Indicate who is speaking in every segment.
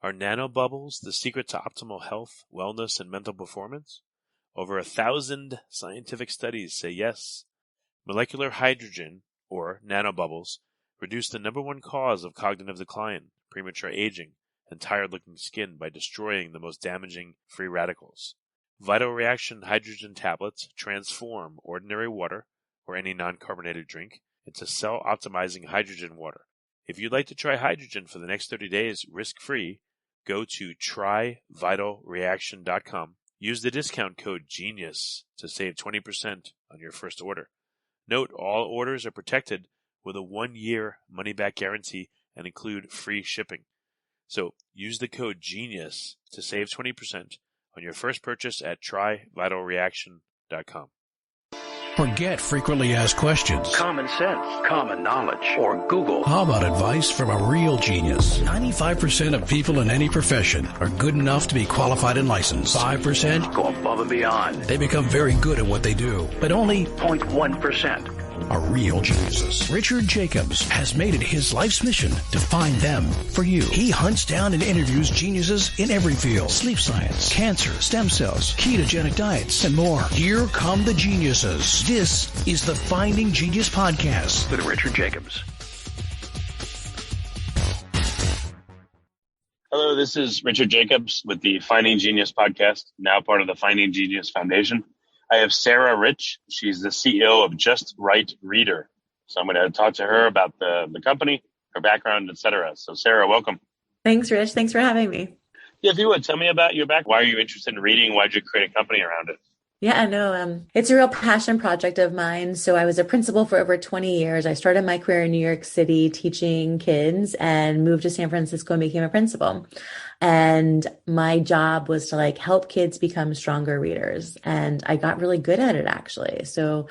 Speaker 1: Are nanobubbles the secret to optimal health, wellness, and mental performance? Over 1,000 scientific studies say yes. Molecular hydrogen, or nanobubbles, reduce the number one cause of cognitive decline, premature aging, and tired-looking skin by destroying the most damaging free radicals. Vital reaction hydrogen tablets transform ordinary water, or any non-carbonated drink, into cell-optimizing hydrogen water. If you'd like to try hydrogen for the next 30 days risk-free, go to tryvitalreaction.com. Use the discount code GENIUS to save 20% on your first order. Note, all orders are protected with a 1-year money-back guarantee and include free shipping. So use the code GENIUS to save 20% on your first purchase at tryvitalreaction.com.
Speaker 2: Forget frequently asked questions,
Speaker 3: common sense, common knowledge, or Google.
Speaker 2: How about advice from a real genius? 95% of people in any profession are good enough to be qualified and licensed. 5%
Speaker 3: go above and beyond.
Speaker 2: They become very good at what they do, but only
Speaker 3: 0.1%
Speaker 2: are real geniuses. Richard Jacobs has made it his life's mission to find them for you. He hunts down and interviews geniuses in every field: sleep science, cancer, stem cells, ketogenic diets, and more. Here come the geniuses. This is the Finding Genius Podcast
Speaker 3: with Richard Jacobs.
Speaker 4: Hello, this is Richard Jacobs with the Finding Genius Podcast, now part of the Finding Genius Foundation. I have Sara Rich. She's the CEO of Just Right Reader. So I'm going to talk to her about the company, her background, etc. So Sara, welcome.
Speaker 5: Thanks, Rich. Thanks for having me.
Speaker 4: Yeah, if you would, tell me about your background. Why are you interested in reading? Why did you create a company around it?
Speaker 5: Yeah, no, it's a real passion project of mine. So I was a principal for over 20 years. I started my career in New York City teaching kids and moved to San Francisco and became a principal. And my job was to help kids become stronger readers. And I got really good at it, actually. So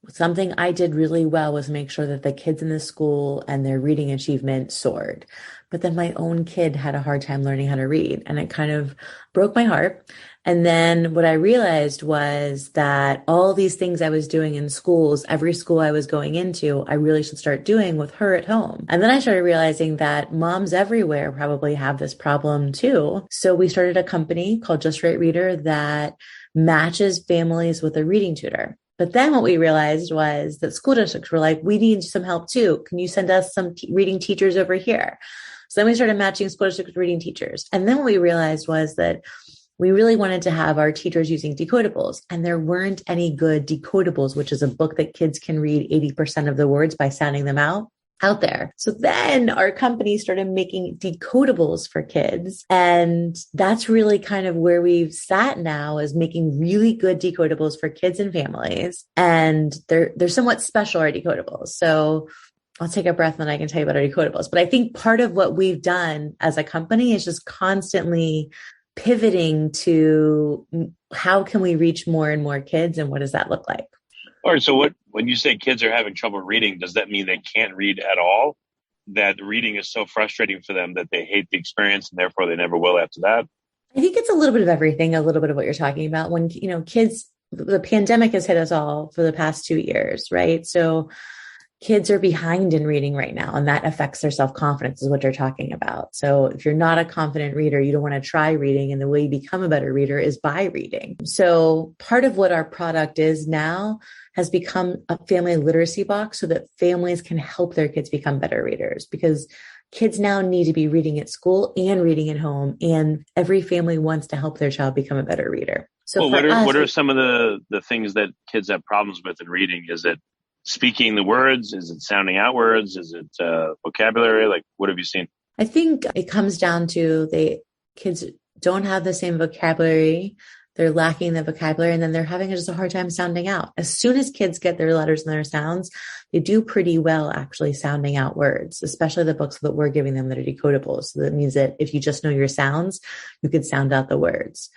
Speaker 5: something I did really well was make sure that the kids in the school and their reading achievement soared. But then my own kid had a hard time learning how to read, and it kind of broke my heart. And then what I realized was that all these things I was doing in schools, every school I was going into, I really should start doing with her at home. And then I started realizing that moms everywhere probably have this problem too. So we started a company called Just Right Reader that matches families with a reading tutor. But then what we realized was that school districts were like, we need some help too. Can you send us some reading teachers over here? So then we started matching school districts with reading teachers. And then what we realized was that we really wanted to have our teachers using decodables, and there weren't any good decodables, which is a book that kids can read 80% of the words by sounding them out there. So then our company started making decodables for kids. And that's really kind of where we've sat now, is making really good decodables for kids and families. And they're somewhat special, our decodables. So I'll take a breath and I can tell you about our decodables. But I think part of what we've done as a company is just constantly pivoting to how can we reach more and more kids, and what does that look like?
Speaker 4: All right. So when you say kids are having trouble reading, does that mean they can't read at all? That reading is so frustrating for them that they hate the experience and therefore they never will after that?
Speaker 5: I think it's a little bit of everything, a little bit of what you're talking about. When, kids, the pandemic has hit us all for the past 2 years, right? So kids are behind in reading right now, and that affects their self-confidence, is what you're talking about. So if you're not a confident reader, you don't want to try reading. And the way you become a better reader is by reading. So part of what our product is now has become a family literacy box so that families can help their kids become better readers, because kids now need to be reading at school and reading at home. And every family wants to help their child become a better reader. So
Speaker 4: what are some of the things that kids have problems with in reading? Is it speaking the words? Is it sounding out words? Is it vocabulary? What have you seen?
Speaker 5: I think it comes down to kids don't have the same vocabulary. They're lacking the vocabulary, and then they're having just a hard time sounding out. As soon as kids get their letters and their sounds, they do pretty well actually sounding out words, especially the books that we're giving them that are decodable. So that means that if you just know your sounds, you can sound out the words.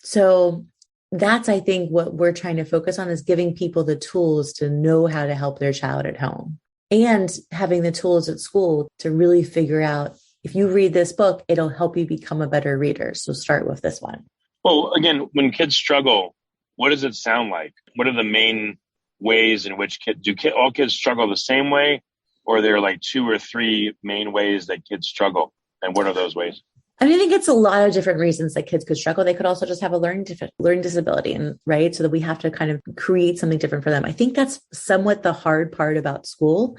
Speaker 5: So that's, I think, what we're trying to focus on, is giving people the tools to know how to help their child at home, and having the tools at school to really figure out, if you read this book, it'll help you become a better reader. So start with this one.
Speaker 4: Well, again, when kids struggle, what does it sound like? What are the main ways in which all kids struggle the same way, or are there 2 or 3 main ways that kids struggle? And what are those ways?
Speaker 5: I mean, I think it's a lot of different reasons that kids could struggle. They could also just have a learning disability, and right. So that we have to kind of create something different for them. I think that's somewhat the hard part about school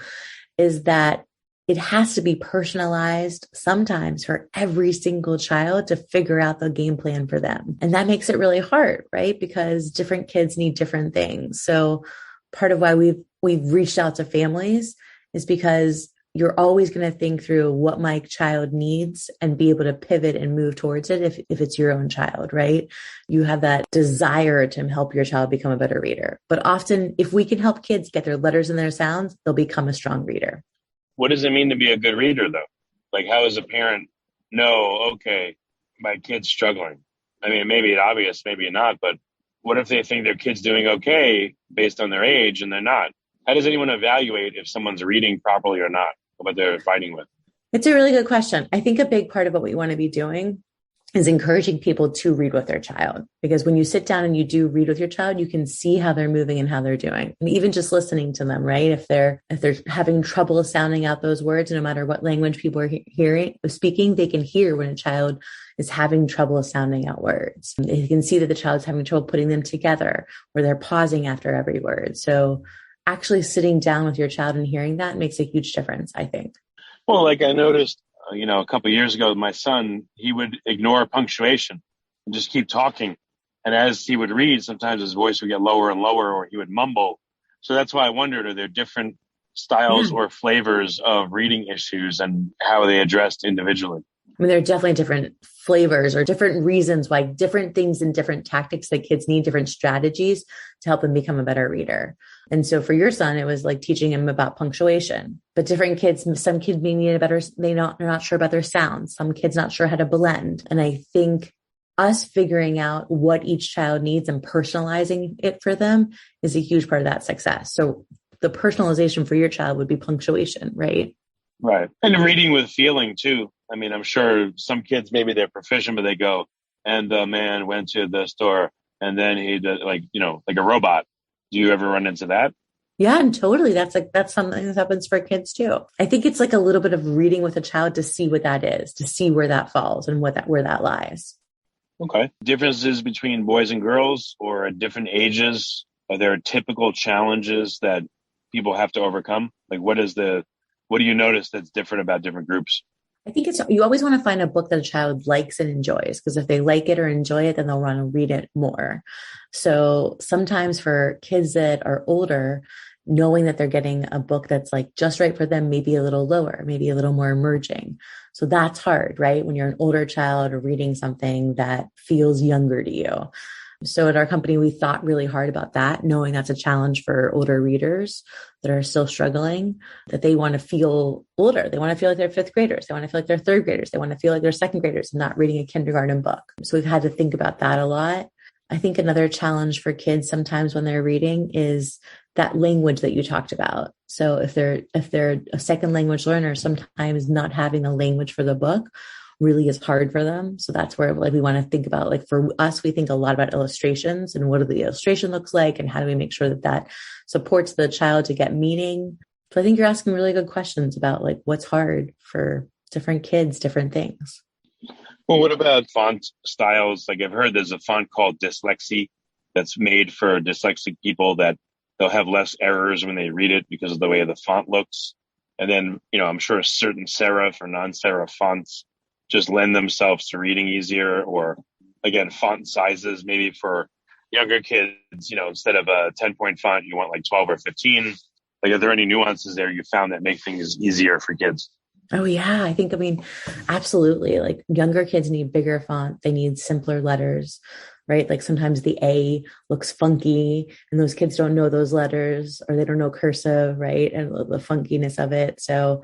Speaker 5: is that it has to be personalized sometimes for every single child to figure out the game plan for them. And that makes it really hard, right? Because different kids need different things. So part of why we've reached out to families is because you're always going to think through what my child needs and be able to pivot and move towards it if it's your own child, right? You have that desire to help your child become a better reader. But often, if we can help kids get their letters and their sounds, they'll become a strong reader.
Speaker 4: What does it mean to be a good reader, though? Like, how does a parent know, okay, my kid's struggling? I mean, maybe it's obvious, maybe not, but what if they think their kid's doing okay based on their age and they're not? How does anyone evaluate if someone's reading properly or not, what they're fighting with?
Speaker 5: It's a really good question. I think a big part of what we want to be doing is encouraging people to read with their child. Because when you sit down and you do read with your child, you can see how they're moving and how they're doing. And even just listening to them, right? If they're having trouble sounding out those words, no matter what language people are speaking, they can hear when a child is having trouble sounding out words. They can see that the child's having trouble putting them together, or they're pausing after every word. So actually sitting down with your child and hearing that makes a huge difference, I think.
Speaker 4: Well, like I noticed, a couple of years ago with my son, he would ignore punctuation and just keep talking. And as he would read, sometimes his voice would get lower and lower, or he would mumble. So that's why I wondered, are there different styles or flavors of reading issues and how are they addressed individually?
Speaker 5: I mean, there are definitely different flavors or different reasons why different things and different tactics that kids need, different strategies to help them become a better reader. And so for your son, it was like teaching him about punctuation, but different kids, some kids may need they're not sure about their sounds. Some kids not sure how to blend. And I think us figuring out what each child needs and personalizing it for them is a huge part of that success. So the personalization for your child would be punctuation, right?
Speaker 4: Right. And reading with feeling too. I mean, I'm sure some kids, maybe they're proficient, but they go, and the man went to the store and then he did like a robot. Do you ever run into that?
Speaker 5: Yeah, and totally. That's something that happens for kids too. I think it's like a little bit of reading with a child to see what that is, to see where that falls and where that lies.
Speaker 4: Okay. Differences between boys and girls or at different ages? Are there typical challenges that people have to overcome? Like what do you notice that's different about different groups?
Speaker 5: I think you always want to find a book that a child likes and enjoys, because if they like it or enjoy it, then they'll want to read it more. So sometimes for kids that are older, knowing that they're getting a book that's like just right for them, maybe a little lower, maybe a little more emerging. So that's hard, right? When you're an older child or reading something that feels younger to you. So at our company, we thought really hard about that, knowing that's a challenge for older readers that are still struggling, that they want to feel older. They want to feel like they're fifth graders. They want to feel like they're third graders. They want to feel like they're second graders and not reading a kindergarten book. So we've had to think about that a lot. I think another challenge for kids sometimes when they're reading is that language that you talked about. So if they're a second language learner, sometimes not having a language for the book really is hard for them. So that's where we want to think about, like for us, we think a lot about illustrations and what do the illustration looks like and how do we make sure that supports the child to get meaning. So I think you're asking really good questions about like what's hard for different kids, different things.
Speaker 4: Well, what about font styles? Like I've heard there's a font called Dyslexie that's made for dyslexic people that they'll have less errors when they read it because of the way the font looks. And then, I'm sure certain serif or non-serif fonts just lend themselves to reading easier, or again, font sizes, maybe for younger kids, instead of a 10-point font, you want like 12 or 15. Like, are there any nuances there you found that make things easier for kids?
Speaker 5: Oh yeah. Absolutely. Like younger kids need bigger font. They need simpler letters, right? Like sometimes the A looks funky and those kids don't know those letters or they don't know cursive, right? And the funkiness of it. So,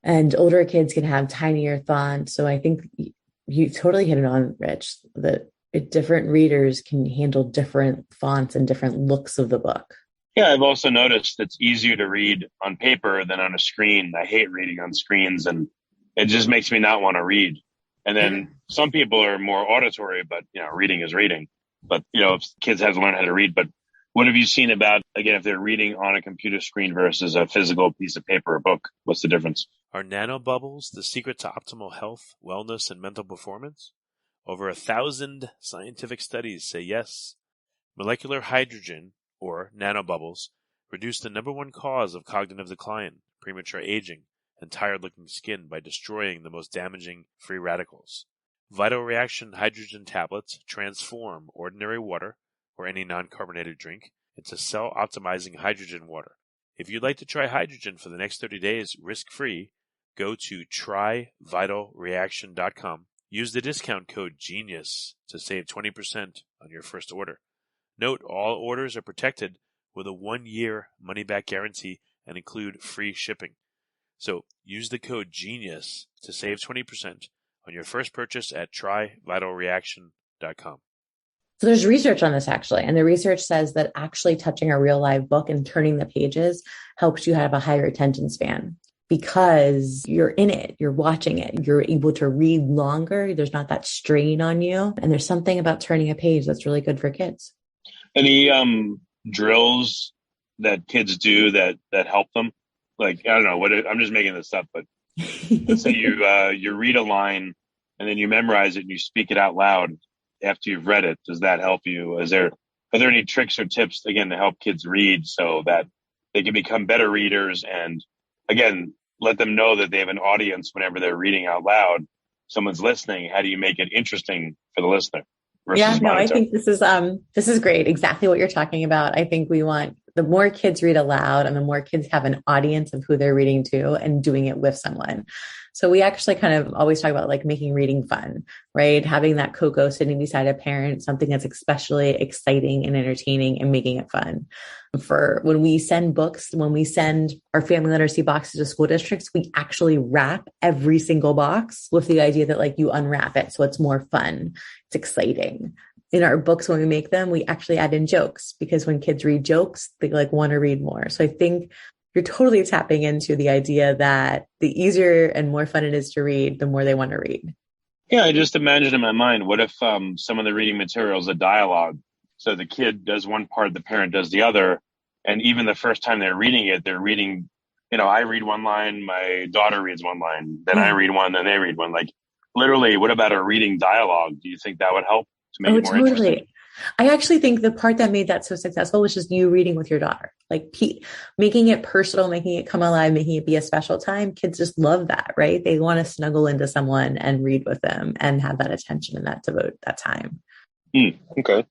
Speaker 5: and older kids can have tinier font. So I think you totally hit it on, Rich, that different readers can handle different fonts and different looks of the book.
Speaker 4: Yeah, I've also noticed it's easier to read on paper than on a screen. I hate reading on screens and it just makes me not want to read. And then some people are more auditory, but reading is reading. But if kids have to learn how to read, but What have you seen about, again, if they're reading on a computer screen versus a physical piece of paper or book? What's the difference?
Speaker 1: Are nanobubbles the secret to optimal health, wellness, and mental performance? Over 1,000 scientific studies say yes. Molecular hydrogen, or nanobubbles, reduce the number one cause of cognitive decline, premature aging, and tired-looking skin by destroying the most damaging free radicals. Vital reaction hydrogen tablets transform ordinary water, or any non-carbonated drink, into cell-optimizing hydrogen water. If you'd like to try hydrogen for the next 30 days risk-free, go to tryvitalreaction.com. Use the discount code GENIUS to save 20% on your first order. Note, all orders are protected with a 1-year money-back guarantee and include free shipping. So use the code GENIUS to save 20% on your first purchase at tryvitalreaction.com.
Speaker 5: So there's research on this actually, and the research says that actually touching a real live book and turning the pages helps you have a higher attention span because you're in it, you're watching it, you're able to read longer, there's not that strain on you, and there's something about turning a page that's really good for kids.
Speaker 4: Any drills that kids do that help them? Like, I don't know, I'm just making this up, but let's say you read a line and then you memorize it and you speak it out loud after you've read it. Does that help you? Are there any tricks or tips, again, to help kids read so that they can become better readers and, again, let them know that they have an audience whenever they're reading out loud? Someone's listening. How do you make it interesting for the listener?
Speaker 5: Yeah, no, I think this is great. Exactly what you're talking about. I think we want the more kids read aloud and the more kids have an audience of who they're reading to and doing it with someone. So we actually kind of always talk about like making reading fun, right? Having that Coco sitting beside a parent, something that's especially exciting and entertaining and making it fun. For when we send books, when we send our family literacy boxes to school districts, we actually wrap every single box with the idea that like you unwrap it. So it's more fun. It's exciting. In our books, when we make them, we actually add in jokes because when kids read jokes, they like want to read more. So I think you're totally tapping into the idea that the easier and more fun it is to read, the more they want to read.
Speaker 4: Yeah, I just imagine in my mind, what if some of the reading material is a dialogue? So the kid does one part, the parent does the other. And even the first time they're reading, I read one line, my daughter reads one line, then I read one, then they read one. Like literally, what about a reading dialogue? Do you think that would help to make it more interesting?
Speaker 5: I actually think the part that made that so successful was just you reading with your daughter, like making it personal, making it come alive, making it be a special time. Kids just love that, right? They want to snuggle into someone and read with them and have that attention and that devote that time.
Speaker 4: Okay.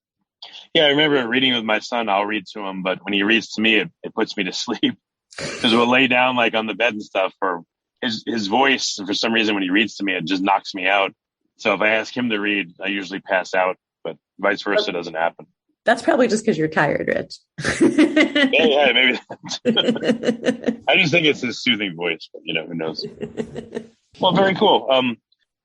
Speaker 4: Yeah, I remember reading with my son. I'll read to him, but when he reads to me, it puts me to sleep because we'll lay down like on the bed and stuff. Or his voice, for some reason, when he reads to me, it just knocks me out. So if I ask him to read, I usually pass out. But vice versa doesn't happen.
Speaker 5: That's probably just because you're tired, Rich.
Speaker 4: yeah, maybe. I just think it's his soothing voice, but who knows? Well, very cool.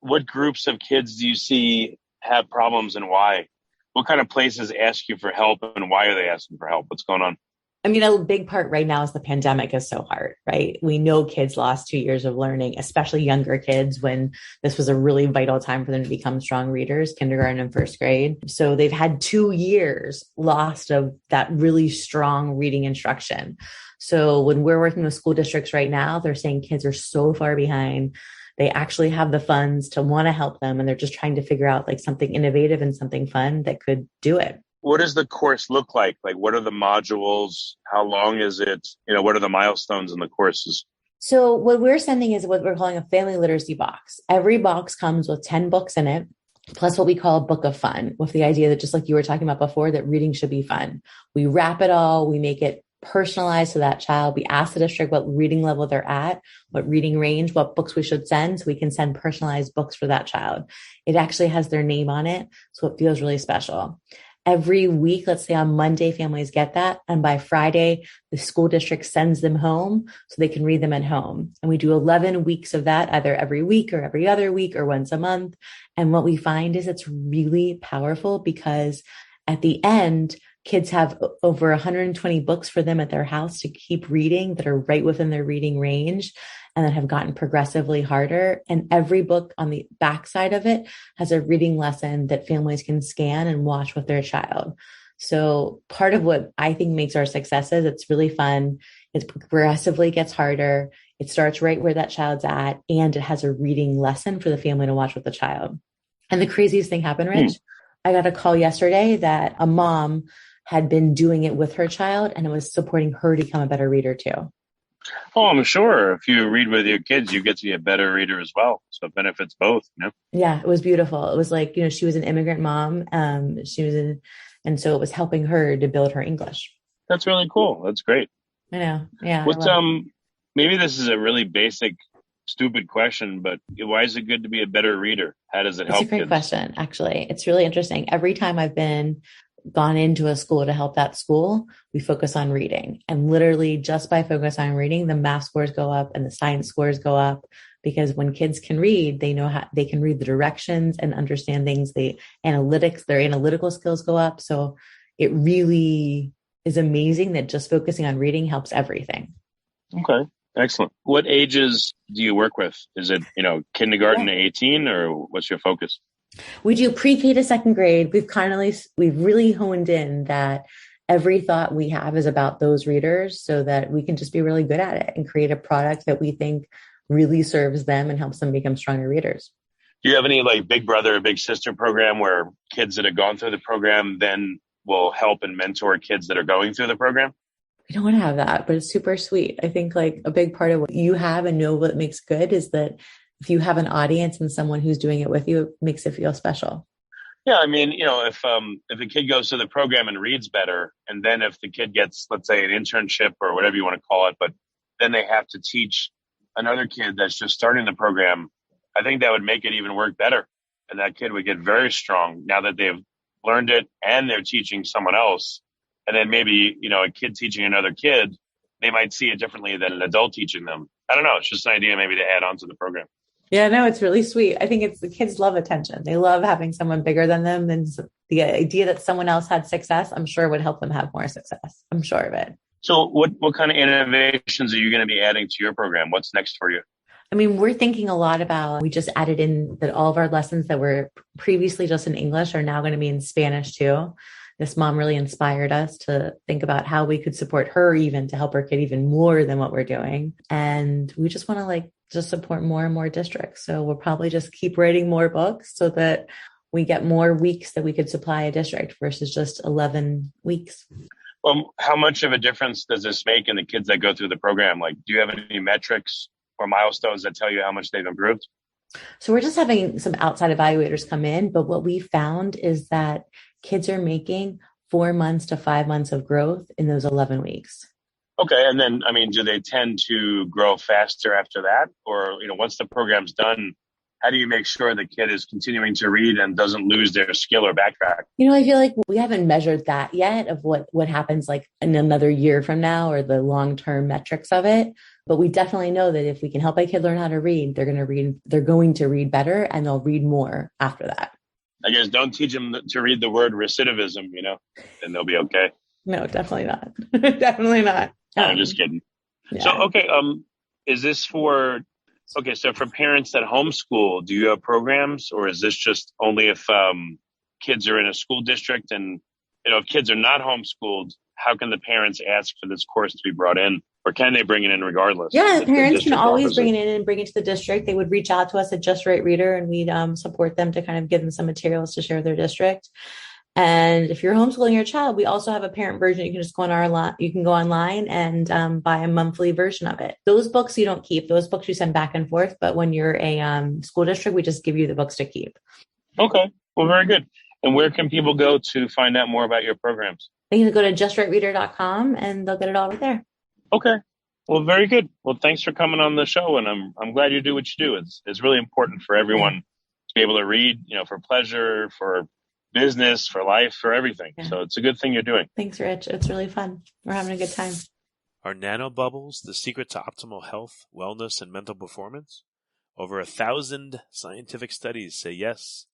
Speaker 4: What groups of kids do you see have problems and why? What kind of places ask you for help and why are they asking for help? What's going on?
Speaker 5: I mean, a big part right now is the pandemic is so hard, right? We know kids lost 2 years of learning, especially younger kids when this was a really vital time for them to become strong readers, kindergarten and first grade. So they've had 2 years lost of that really strong reading instruction. So when we're working with school districts right now, they're saying kids are so far behind. They actually have the funds to want to help them. And they're just trying to figure out like something innovative and something fun that could do it.
Speaker 4: What does the course look like? Like, what are the modules? How long is it? What are the milestones in the courses?
Speaker 5: So what we're sending is what we're calling a family literacy box. Every box comes with 10 books in it, plus what we call a book of fun, with the idea that just like you were talking about before, that reading should be fun. We wrap it all. We make it personalized to that child. We ask the district what reading level they're at, what reading range, what books we should send, so we can send personalized books for that child. It actually has their name on it, so it feels really special. Every week, let's say on Monday, families get that. And by Friday, the school district sends them home so they can read them at home. And we do 11 weeks of that, either every week or every other week or once a month. And what we find is it's really powerful because at the end, kids have over 120 books for them at their house to keep reading that are right within their reading range and that have gotten progressively harder. And every book on the backside of it has a reading lesson that families can scan and watch with their child. So part of what I think makes our successes, it's really fun. It progressively gets harder. It starts right where that child's at, and it has a reading lesson for the family to watch with the child. And the craziest thing happened, Rich. I got a call yesterday that a mom had been doing it with her child, and it was supporting her to become a better reader too.
Speaker 4: Oh, I'm sure if you read with your kids, you get to be a better reader as well. So it benefits both, you know?
Speaker 5: Yeah, it was beautiful. It was like, she was an immigrant mom. And so it was helping her to build her English.
Speaker 4: That's really cool. That's great.
Speaker 5: I know. Yeah, I
Speaker 4: What's,
Speaker 5: love it.
Speaker 4: maybe this is a really basic, stupid question, but why is it good to be a better reader? How does it
Speaker 5: It's a
Speaker 4: help
Speaker 5: great
Speaker 4: kids?
Speaker 5: question, actually. It's really interesting. Every time I've gone into a school to help that school, we focus on reading. And literally just by focus on reading, the math scores go up and the science scores go up, because when kids can read, they know how they can read the directions and understand things. Their analytical skills go up. So it really is amazing that just focusing on reading helps everything.
Speaker 4: Okay. Excellent. What ages do you work with? Is it, kindergarten
Speaker 5: Yeah.
Speaker 4: to 18, or what's your focus?
Speaker 5: We do pre-K to second grade. We've really honed in that every thought we have is about those readers, so that we can just be really good at it and create a product that we think really serves them and helps them become stronger readers.
Speaker 4: Do you have any like big brother or big sister program where kids that have gone through the program then will help and mentor kids that are going through the program?
Speaker 5: We don't want to have that, but it's super sweet. I think like a big part of what you have and know what makes good is that if you have an audience and someone who's doing it with you, it makes it feel special.
Speaker 4: Yeah, I mean, if a kid goes to the program and reads better, and then if the kid gets, let's say, an internship or whatever you want to call it, but then they have to teach another kid that's just starting the program, I think that would make it even work better. And that kid would get very strong now that they've learned it and they're teaching someone else. And then maybe, a kid teaching another kid, they might see it differently than an adult teaching them. I don't know. It's just an idea maybe to add on to the program.
Speaker 5: Yeah, no, it's really sweet. I think it's the kids love attention. They love having someone bigger than them. And the idea that someone else had success, I'm sure would help them have more success. I'm sure of it.
Speaker 4: So what kind of innovations are you going to be adding to your program? What's next for you?
Speaker 5: I mean, we're thinking a lot about, we just added in that all of our lessons that were previously just in English are now going to be in Spanish too. This mom really inspired us to think about how we could support her, even to help her kid even more than what we're doing. And we just want to just support more and more districts. So we'll probably just keep writing more books so that we get more weeks that we could supply a district versus just 11 weeks.
Speaker 4: Well, how much of a difference does this make in the kids that go through the program? Like, do you have any metrics or milestones that tell you how much they've improved?
Speaker 5: So we're just having some outside evaluators come in, but what we found is that kids are making 4 months to 5 months of growth in those 11 weeks.
Speaker 4: Okay. And then, I mean, do they tend to grow faster after that? Or, once the program's done, how do you make sure the kid is continuing to read and doesn't lose their skill or backtrack?
Speaker 5: I feel like we haven't measured that yet of what happens like in another year from now or the long-term metrics of it. But we definitely know that if we can help a kid learn how to read, they're going to read better and they'll read more after that.
Speaker 4: I guess don't teach them to read the word recidivism, and they'll be okay.
Speaker 5: No, definitely not. Definitely not.
Speaker 4: I'm just kidding.
Speaker 5: Yeah.
Speaker 4: So, okay. Is this so for parents that homeschool, do you have programs, or is this just only if, kids are in a school district? And, if kids are not homeschooled, how can the parents ask for this course to be brought in? Or can they bring it in regardless?
Speaker 5: Yeah,
Speaker 4: if
Speaker 5: parents can always bring
Speaker 4: it?
Speaker 5: it in and bring it to the district. They would reach out to us at Just Right Reader, and we'd support them to kind of give them some materials to share with their district. And if you're homeschooling your child, we also have a parent version. You can just go you can go online and buy a monthly version of it. Those books you don't keep. Those books you send back and forth. But when you're a school district, we just give you the books to keep.
Speaker 4: Okay. Well, very good. And where can people go to find out more about your programs?
Speaker 5: They can go to justrightreader.com and they'll get it all right there.
Speaker 4: Okay. Well, very good. Well, thanks for coming on the show, and I'm glad you do what you do. It's really important for everyone to be able to read, for pleasure, for business, for life, for everything. Yeah. So it's a good thing you're doing.
Speaker 5: Thanks, Rich. It's really fun. We're having a good time.
Speaker 1: Are nanobubbles the secret to optimal health, wellness, and mental performance? Over 1,000 scientific studies say yes.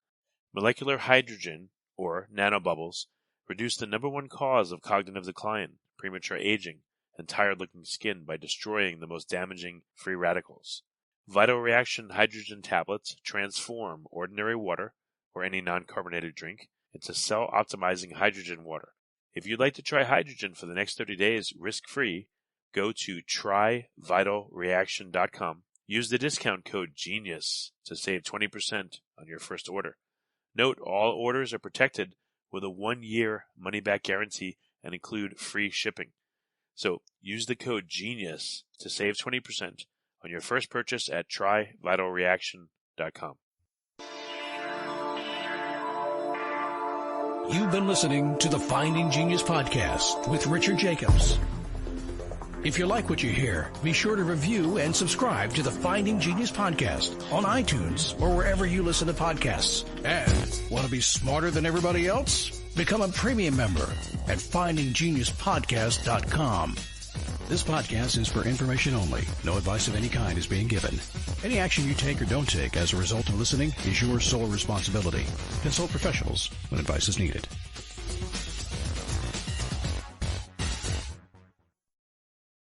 Speaker 1: Molecular hydrogen, or nanobubbles, reduce the #1 cause of cognitive decline, premature aging, and tired-looking skin by destroying the most damaging free radicals. Vital reaction hydrogen tablets transform ordinary water, or any non-carbonated drink, into cell-optimizing hydrogen water, If you'd like to try hydrogen for the next 30 days risk-free, go to tryvitalreaction.com. Use the discount code GENIUS to save 20% on your first order. Note, all orders are protected with a 1-year money-back guarantee and include free shipping. So use the code GENIUS to save 20% on your first purchase at tryvitalreaction.com.
Speaker 2: You've been listening to the Finding Genius podcast with Richard Jacobs. If you like what you hear, be sure to review and subscribe to the Finding Genius podcast on iTunes or wherever you listen to podcasts. And want to be smarter than everybody else? Become a premium member at findinggeniuspodcast.com. This podcast is for information only. No advice of any kind is being given. Any action you take or don't take as a result of listening is your sole responsibility. Consult professionals when advice is needed.